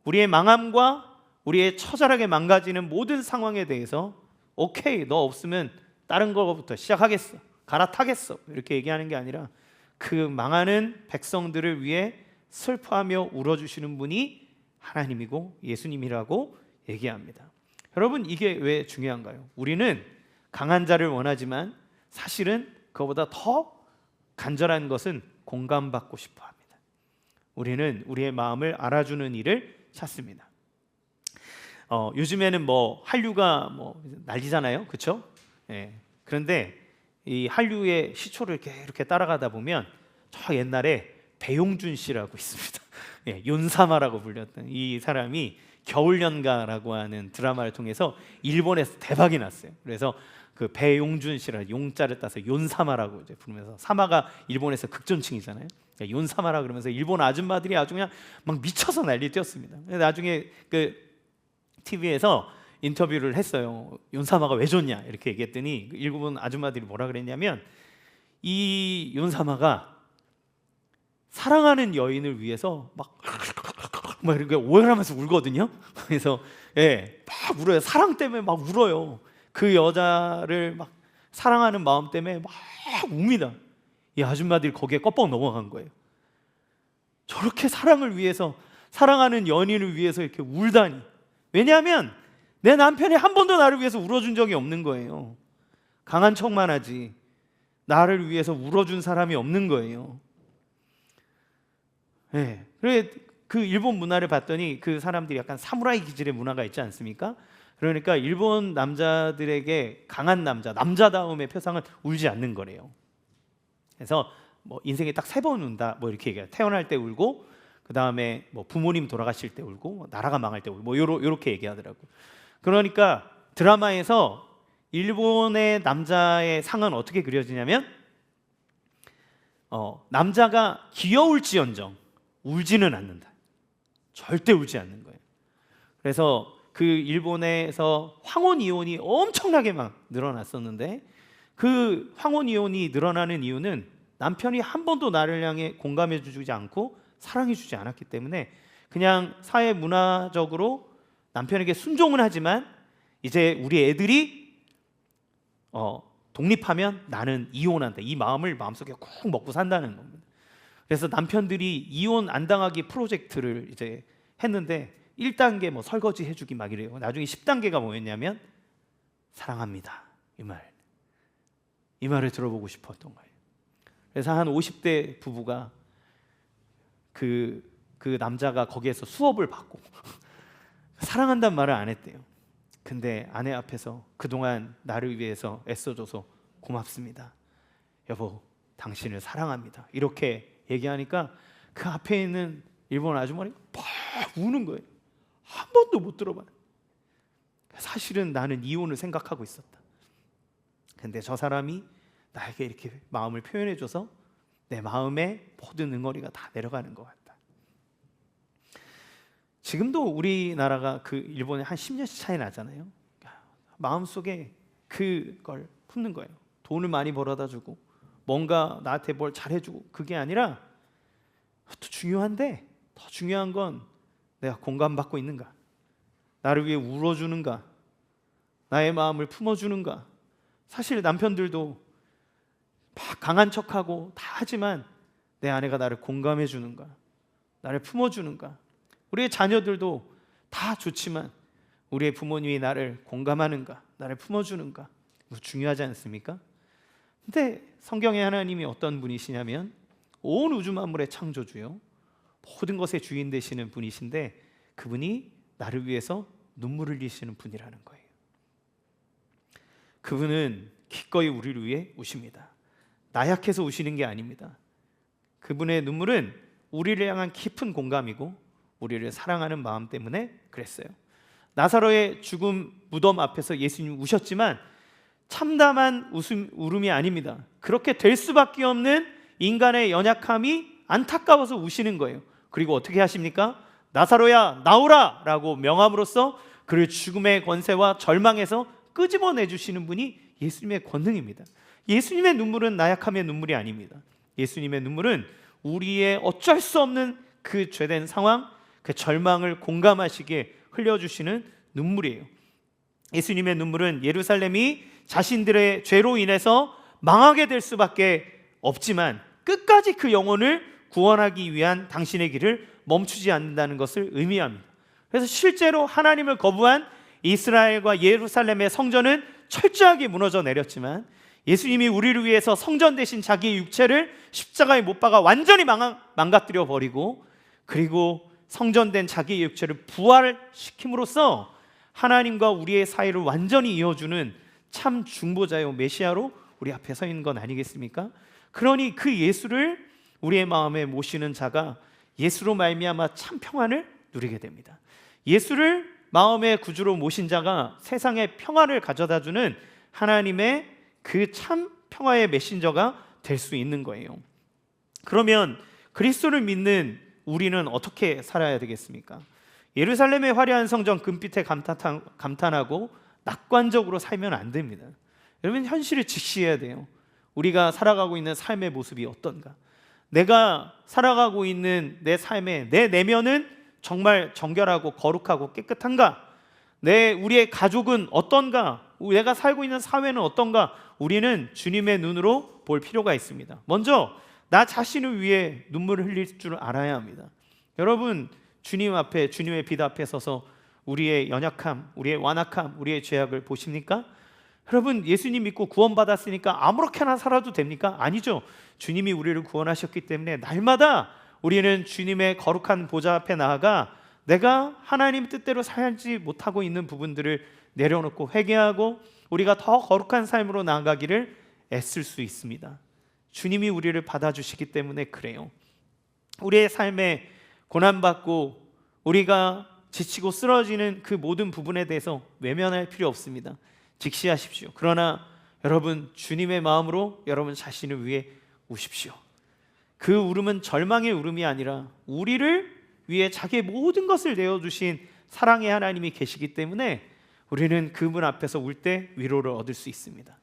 Speaker 1: 우리의 망함과 우리의 처절하게 망가지는 모든 상황에 대해서 오케이, 너 없으면 다른 거부터 시작하겠어, 갈아타겠어, 이렇게 얘기하는 게 아니라 그 망하는 백성들을 위해 슬퍼하며 울어주시는 분이 하나님이고 예수님이라고 얘기합니다. 여러분, 이게 왜 중요한가요? 우리는 강한 자를 원하지만 사실은 그보다 더 간절한 것은 공감받고 싶어 합니다. 우리는 우리의 마음을 알아주는 일을 찾습니다. 요즘에는 뭐 한류가 뭐 난리잖아요, 그렇죠? 예. 그런데 이 한류의 시초를 이렇게 따라가다 보면 저 옛날에 배용준 씨라고 있습니다. 예, 윤사마라고 불렸던 이 사람이 겨울연가라고 하는 드라마를 통해서 일본에서 대박이 났어요. 그래서 그 배용준 씨라 용자를 따서 윤사마라고 이제 부르면서, 사마가 일본에서 극존칭이잖아요. 윤사마라 그러면서 일본 아줌마들이 아주 그냥 막 미쳐서 난리 뛰었습니다. 나중에 그 TV에서 인터뷰를 했어요. 윤사마가 왜 좋냐 이렇게 얘기했더니 일본 아줌마들이 뭐라 그랬냐면, 이 윤사마가 사랑하는 여인을 위해서 막 이렇게 오열하면서 울거든요. 그래서 막 울어요. 사랑 때문에 막 울어요. 그 여자를 막 사랑하는 마음 때문에 막 웁니다. 이 아줌마들이 거기에 껍벅 넘어간 거예요. 저렇게 사랑을 위해서, 사랑하는 연인을 위해서 이렇게 울다니. 왜냐하면 내 남편이 한 번도 나를 위해서 울어준 적이 없는 거예요. 강한 척만 하지 나를 위해서 울어준 사람이 없는 거예요. 그래, 그 일본 문화를 봤더니 그 사람들이 약간 사무라이 기질의 문화가 있지 않습니까? 그러니까 일본 남자들에게 강한 남자다움의 표상은 울지 않는 거래요. 그래서 뭐 인생에 딱 3번 운다 뭐 이렇게 얘기해요. 태어날 때 울고, 그 다음에 뭐 부모님 돌아가실 때 울고, 나라가 망할 때 울고, 뭐 요렇게 얘기하더라고. 그러니까 드라마에서 일본의 남자의 상은 어떻게 그려지냐면, 남자가 귀여울지언정 울지는 않는다. 절대 울지 않는 거예요. 그래서 그 일본에서 황혼 이혼이 엄청나게 막 늘어났었는데, 그 황혼 이혼이 늘어나는 이유는 남편이 한 번도 나를 향해 공감해 주지 않고 사랑해 주지 않았기 때문에, 그냥 사회 문화적으로 남편에게 순종은 하지만 이제 우리 애들이 독립하면 나는 이혼한다, 이 마음을 마음속에 꾹 먹고 산다는 겁니다. 그래서 남편들이 이혼 안 당하기 프로젝트를 이제 했는데 1단계 뭐 설거지 해주기 막 이래요. 나중에 10단계가 뭐였냐면 사랑합니다, 이 말을 들어보고 싶었던 거예요. 그래서 한 50대 부부가 그 남자가 거기에서 수업을 받고 사랑한다는 말을 안 했대요. 근데 아내 앞에서 그동안 나를 위해서 애써줘서 고맙습니다, 여보 당신을 사랑합니다, 이렇게 얘기하니까 그 앞에 있는 일본 아주머니가 막 우는 거예요. 한 번도 못 들어봐요. 사실은 나는 이혼을 생각하고 있었다. 근데 저 사람이 나에게 이렇게 마음을 표현해줘서 내 마음에 모든 응어리가 다 내려가는 것 같다. 지금도 우리나라가 그 일본에 한 10년씩 차이 나잖아요. 마음속에 그걸 품는 거예요. 돈을 많이 벌어다 주고 뭔가 나한테 뭘 잘해주고, 그게 아니라 더 중요한데, 더 중요한 건 내가 공감받고 있는가? 나를 위해 울어주는가? 나의 마음을 품어주는가? 사실 남편들도 막 강한 척하고 다 하지만 내 아내가 나를 공감해 주는가? 나를 품어주는가? 우리의 자녀들도 다 좋지만 우리의 부모님이 나를 공감하는가? 나를 품어주는가? 이거 중요하지 않습니까? 근데 성경의 하나님이 어떤 분이시냐면 온 우주 만물의 창조주요, 모든 것의 주인 되시는 분이신데 그분이 나를 위해서 눈물을 흘리시는 분이라는 거예요. 그분은 기꺼이 우리를 위해 우십니다. 나약해서 우시는 게 아닙니다. 그분의 눈물은 우리를 향한 깊은 공감이고 우리를 사랑하는 마음 때문에 그랬어요. 나사로의 죽음 무덤 앞에서 예수님 우셨지만 참담한 울음이 아닙니다. 그렇게 될 수밖에 없는 인간의 연약함이 안타까워서 우시는 거예요. 그리고 어떻게 하십니까? 나사로야 나오라 라고 명함으로써 그를 죽음의 권세와 절망에서 끄집어내 주시는 분이 예수님의 권능입니다. 예수님의 눈물은 나약함의 눈물이 아닙니다. 예수님의 눈물은 우리의 어쩔 수 없는 그 죄된 상황, 그 절망을 공감하시게 흘려주시는 눈물이에요. 예수님의 눈물은 예루살렘이 자신들의 죄로 인해서 망하게 될 수밖에 없지만 끝까지 그 영혼을 구원하기 위한 당신의 길을 멈추지 않는다는 것을 의미합니다. 그래서 실제로 하나님을 거부한 이스라엘과 예루살렘의 성전은 철저하게 무너져 내렸지만 예수님이 우리를 위해서 성전 대신 자기의 육체를 십자가에 못 박아 완전히 망가뜨려 버리고 그리고 성전된 자기의 육체를 부활시킴으로써 하나님과 우리의 사이를 완전히 이어주는 참 중보자요 메시아로 우리 앞에 서 있는 건 아니겠습니까? 그러니 그 예수를 우리의 마음에 모시는 자가 예수로 말미암아 참 평안을 누리게 됩니다. 예수를 마음의 구주로 모신 자가 세상에 평화를 가져다주는 하나님의 그 참 평화의 메신저가 될 수 있는 거예요. 그러면 그리스도를 믿는 우리는 어떻게 살아야 되겠습니까? 예루살렘의 화려한 성전 금빛에 감탄하고 낙관적으로 살면 안 됩니다. 여러분 현실을 직시해야 돼요. 우리가 살아가고 있는 삶의 모습이 어떤가? 내가 살아가고 있는 내 삶의 내 내면은 정말 정결하고 거룩하고 깨끗한가? 우리의 가족은 어떤가? 내가 살고 있는 사회는 어떤가? 우리는 주님의 눈으로 볼 필요가 있습니다. 먼저 나 자신을 위해 눈물을 흘릴 줄 알아야 합니다. 여러분 주님 앞에 주님의 빛 앞에 서서 우리의 연약함, 우리의 완악함, 우리의 죄악을 보십니까? 여러분 예수님 믿고 구원받았으니까 아무렇게나 살아도 됩니까? 아니죠. 주님이 우리를 구원하셨기 때문에 날마다 우리는 주님의 거룩한 보좌 앞에 나아가 내가 하나님 뜻대로 살지 못하고 있는 부분들을 내려놓고 회개하고 우리가 더 거룩한 삶으로 나아가기를 애쓸 수 있습니다. 주님이 우리를 받아주시기 때문에 그래요. 우리의 삶에 고난받고 우리가 지치고 쓰러지는 그 모든 부분에 대해서 외면할 필요 없습니다. 직시하십시오. 그러나 여러분 주님의 마음으로 여러분 자신을 위해 우십시오. 그 울음은 절망의 울음이 아니라 우리를 위해 자기의 모든 것을 내어주신 사랑의 하나님이 계시기 때문에 우리는 그분 앞에서 울 때 위로를 얻을 수 있습니다.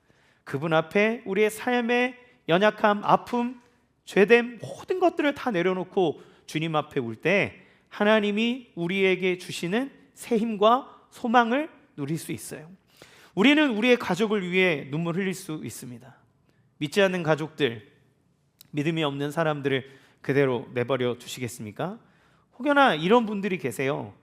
Speaker 1: 그분 앞에 우리의 삶의 연약함, 아픔, 죄됨 모든 것들을 다 내려놓고 주님 앞에 울 때 하나님이 우리에게 주시는 새 힘과 소망을 누릴 수 있어요. 우리는 우리의 가족을 위해 눈물 흘릴 수 있습니다. 믿지 않는 가족들, 믿음이 없는 사람들을 그대로 내버려 두시겠습니까? 혹여나 이런 분들이 계세요.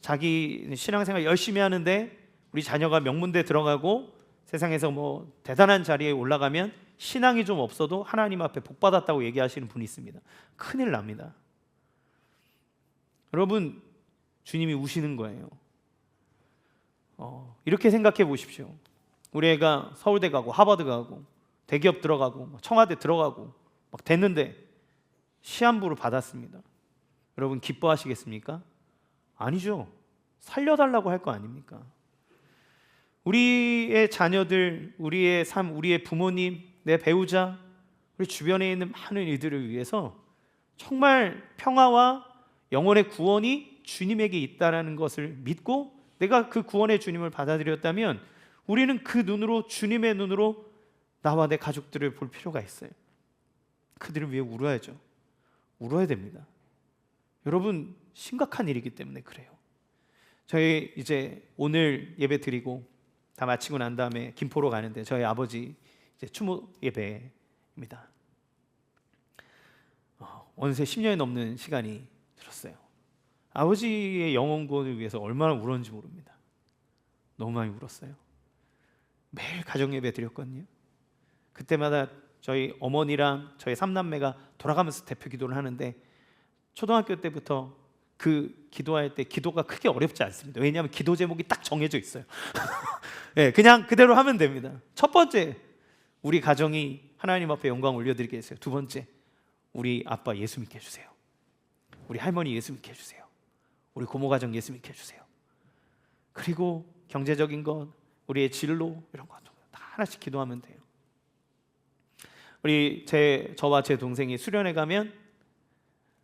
Speaker 1: 자기 신앙생활 열심히 하는데 우리 자녀가 명문대 들어가고 세상에서 뭐 대단한 자리에 올라가면 신앙이 좀 없어도 하나님 앞에 복 받았다고 얘기하시는 분이 있습니다. 큰일 납니다. 여러분 주님이 우시는 거예요. 이렇게 생각해 보십시오. 우리 애가 서울대 가고 하버드 가고 대기업 들어가고 청와대 들어가고 막 됐는데 시한부를 받았습니다. 여러분 기뻐하시겠습니까? 아니죠. 살려달라고 할 거 아닙니까? 우리의 자녀들, 우리의 삶, 우리의 부모님, 내 배우자, 우리 주변에 있는 많은 이들을 위해서 정말 평화와 영혼의 구원이 주님에게 있다는 것을 믿고 내가 그 구원의 주님을 받아들였다면 우리는 그 눈으로 주님의 눈으로 나와 내 가족들을 볼 필요가 있어요. 그들을 위해 울어야죠. 울어야 됩니다. 여러분 심각한 일이기 때문에 그래요. 저희 이제 오늘 예배 드리고 다 마치고 난 다음에 김포로 가는데 저희 아버지 이제 추모 예배입니다. 어느새 10년이 넘는 시간이 들었어요. 아버지의 영혼 구원을 위해서 얼마나 울었는지 모릅니다. 너무 많이 울었어요. 매일 가정 예배 드렸거든요. 그때마다 저희 어머니랑 저희 삼남매가 돌아가면서 대표 기도를 하는데 초등학교 때부터 그 기도할 때 기도가 크게 어렵지 않습니다. 왜냐하면 기도 제목이 딱 정해져 있어요. 네, 그냥 그대로 하면 됩니다. 첫 번째, 우리 가정이 하나님 앞에 영광 올려드리게 해주세요. 두 번째, 우리 아빠 예수 믿게 해주세요. 우리 할머니 예수 믿게 해주세요. 우리 고모 가정 예수 믿게 해주세요. 그리고 경제적인 것, 우리의 진로 이런 것 다 하나씩 기도하면 돼요. 저와 제 동생이 수련회 가면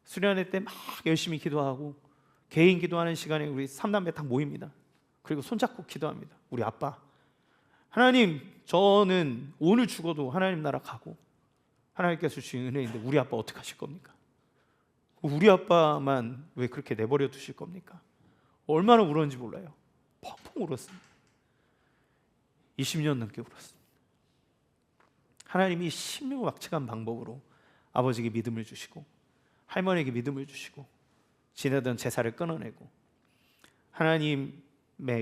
Speaker 1: 수련회 때 막 열심히 기도하고 개인 기도하는 시간에 우리 삼남매 다 모입니다. 그리고 손잡고 기도합니다. 우리 아빠, 하나님, 저는 오늘 죽어도 하나님 나라 가고 하나님께서 주신 은혜인데 우리 아빠 어떻게 하실 겁니까? 우리 아빠만 왜 그렇게 내버려 두실 겁니까? 얼마나 울었는지 몰라요. 펑펑 울었습니다. 20년 넘게 울었습니다. 하나님이 신묘막측한 방법으로 아버지에게 믿음을 주시고 할머니에게 믿음을 주시고 지내던 제사를 끊어내고 하나님의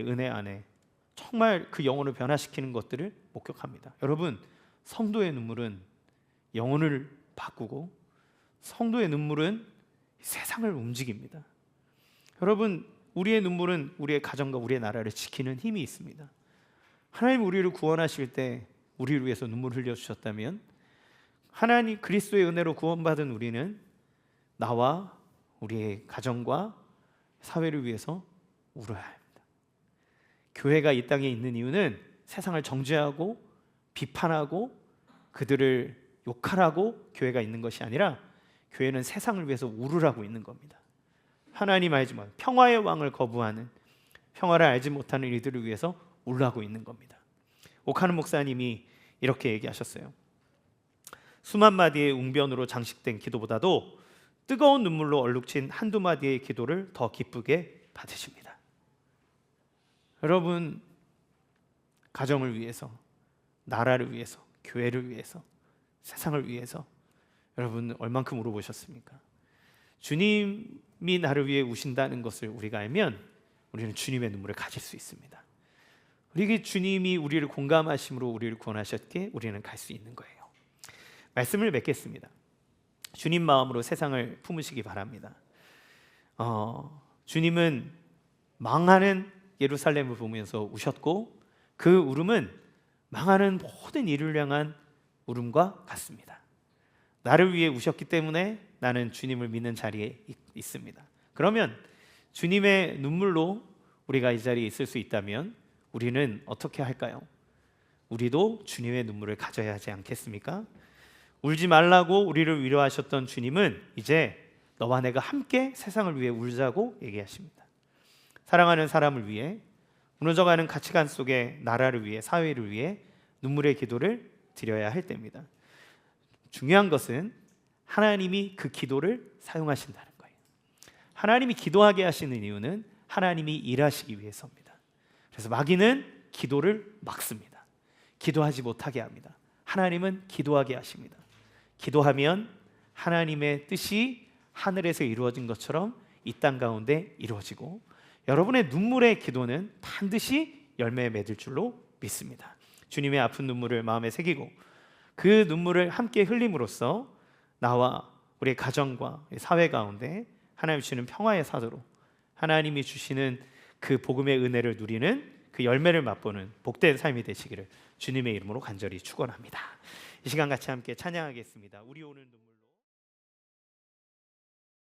Speaker 1: 은혜 안에 정말 그 영혼을 변화시키는 것들을 목격합니다. 여러분, 성도의 눈물은 영혼을 바꾸고 성도의 눈물은 세상을 움직입니다. 여러분, 우리의 눈물은 우리의 가정과 우리의 나라를 지키는 힘이 있습니다. 하나님 우리를 구원하실 때 우리를 위해서 눈물 흘려주셨다면 하나님 그리스도의 은혜로 구원받은 우리는 나와 우리의 가정과 사회를 위해서 울어야 합니다. 교회가 이 땅에 있는 이유는 세상을 정죄하고 비판하고 그들을 욕하라고 교회가 있는 것이 아니라 교회는 세상을 위해서 울으라고 있는 겁니다. 하나님 알지만 평화의 왕을 거부하는 평화를 알지 못하는 이들을 위해서 울라고 있는 겁니다. 오카노 목사님이 이렇게 얘기하셨어요. 수만 마디의 웅변으로 장식된 기도보다도 뜨거운 눈물로 얼룩진 한두 마디의 기도를 더 기쁘게 받으십니다. 여러분, 가정을 위해서, 나라를 위해서, 교회를 위해서, 세상을 위해서 여러분 얼만큼 울어보셨습니까? 주님이 나를 위해 우신다는 것을 우리가 알면 우리는 주님의 눈물을 가질 수 있습니다. 우리 주님이 우리를 공감하심으로 우리를 구원하셨기에 우리는 갈 수 있는 거예요. 말씀을 맺겠습니다. 주님 마음으로 세상을 품으시기 바랍니다. 주님은 망하는 예루살렘을 보면서 우셨고 그 울음은 망하는 모든 이를 향한 울음과 같습니다. 나를 위해 우셨기 때문에 나는 주님을 믿는 자리에 있습니다. 그러면 주님의 눈물로 우리가 이 자리에 있을 수 있다면 우리는 어떻게 할까요? 우리도 주님의 눈물을 가져야 하지 않겠습니까? 울지 말라고 우리를 위로하셨던 주님은 이제 너와 내가 함께 세상을 위해 울자고 얘기하십니다. 사랑하는 사람을 위해, 무너져가는 가치관 속에 나라를 위해, 사회를 위해 눈물의 기도를 드려야 할 때입니다. 중요한 것은 하나님이 그 기도를 사용하신다는 거예요. 하나님이 기도하게 하시는 이유는 하나님이 일하시기 위해서입니다. 그래서 마귀는 기도를 막습니다. 기도하지 못하게 합니다. 하나님은 기도하게 하십니다. 기도하면 하나님의 뜻이 하늘에서 이루어진 것처럼 이 땅 가운데 이루어지고 여러분의 눈물의 기도는 반드시 열매에 맺을 줄로 믿습니다. 주님의 아픈 눈물을 마음에 새기고 그 눈물을 함께 흘림으로써 나와 우리 가정과 사회 가운데 하나님 주시는 평화의 사도로 하나님이 주시는 그 복음의 은혜를 누리는 그 열매를 맛보는 복된 삶이 되시기를 주님의 이름으로 간절히 축원합니다. 이 시간 같이 함께 찬양하겠습니다. 우리 오는 눈물